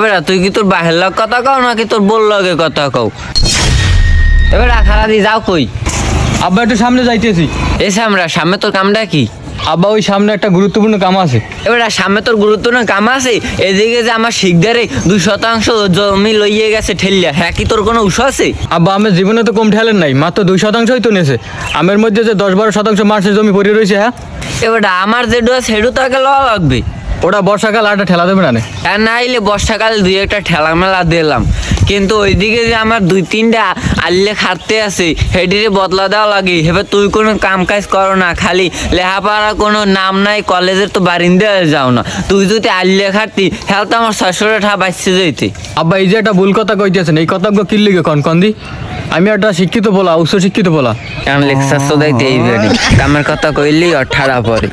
এবার তুই কি তোর বাহের লগ কথা কও নাকি তোর বোর লগে কথা কও? এবার খালা দি যাও কই? আব্বা একটু সামনে যাইতেছি। এসে আমরা সামনে তোর কামটা কি? আব্বা ওই সামনে একটা গুরুত্বপূর্ণ কাম আছে। এবার সামনে তোর গুরুত্বপূর্ণ কাম আছে, এদিকে যে আমার শিকদারে 2% জমি লইয়ে গেছে ঠেলিয়া, হ্যাঁ কি তোর কোনো উৎস আছে? আব্বা আমার জীবনে তো কম ঠেলেন নাই, মাত্র 2%ই তো নেছে। আমের মধ্যে যে 10-12% মার্চের জমি পড়ে রয়েছে। হ্যাঁ এবার আমার যে ডোয়া সেটু তো আগে লওয়া লাগবে। ওটা বর্ষাকাল আরটা ঠেলা দেবে না। আর নাইলে বর্ষাকাল দুই একটা ঠেলা মেলা দিলাম, কিন্তু ওইদিকে যে আমার 2-3টা আল্লে খাটতে আছে হেডিরে বদলা দেওয়া লাগে। এবার তুই কোনো কাম কাজ করো না, খালি লেহাপড়া কোনো নাম নাই, কলেজের তো বারিন্দে যাও না। তুই যদি আল্লে খাটতি হ্যাঁ তো আমার 600 টাকা বাঁচতে যেতে। আব্বা এই যে একটা ভুল কথা কইতেছেন, এই কথাগুলো কি লিগে কন দি? আমি একটা শিক্ষিত বলা, উচ্চ শিক্ষিত বলা। কাম লেকচার শোধাইতে এই বেড়ি কামের কথা কইলেই ঠাড়া পরে।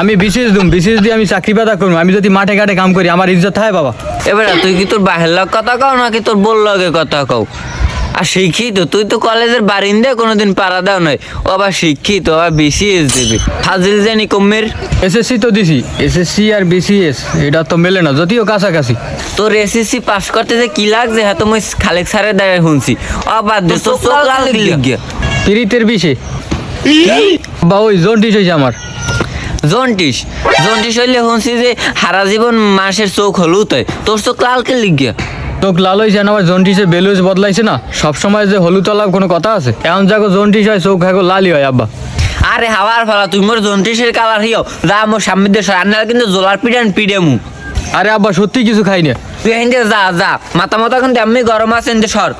আমি বিশেষ দিয়ে আমি চাকরি পেদা করবো। আমি যদি মাঠে ঘাটে কাম করি আমার ইজ্জত হয় বাবা। এবার তুই কি তোর বাহের লগ কথা কও নাকি তোর বোর লগে কথা কও? আর শিক্ষিত তুই তো কলেজের বারিন্দে কোনোদিন পাড়া দাও নয়, ও আবার শিক্ষিত আবার বিসিএস দেবে ফাজিল জানি কমের। এসএসসি তো দিছি, এসএসসি আর বিসিএস এটা তো মেলে না, যদিও কাছাকাছি। তোর এসএসসি পাস করতে যে কি লাগছে হ্যাঁ তুমি খালেক স্যারের দ্বারা শুনছি। আবার দে তোর চোখ লাল কি লিখিয়া? তিরিতের বিষে বা ওই জন্ডিস হয়েছে আমার। জন্টিস হইলে শুনছি যে হারা জীবন মানুষের চোখ হলুদ হয়, তোর চোখ লালকে লিখিয়া? চোখ লাল হয়েছে না, আমার জন্ডিসে বেলুজ বদলাইছে না। সবসময় যে হলুদ লাভ কোনো কথা আছে? এমন যাগো জন্ডিস হয় চোখ হ্যাগো লালই হয় আব্বা। আরে হাওয়ার ফলা তুই মোর জন্টিসের কালার হিও যা মোর সামনে দেশ রান্নার কিন্তু জোলার পিড়ে মু। আরে আব্বা সত্যি কিছু খাই না। তুই যা মাথা কিন্তু এমনি গরম আছে সর।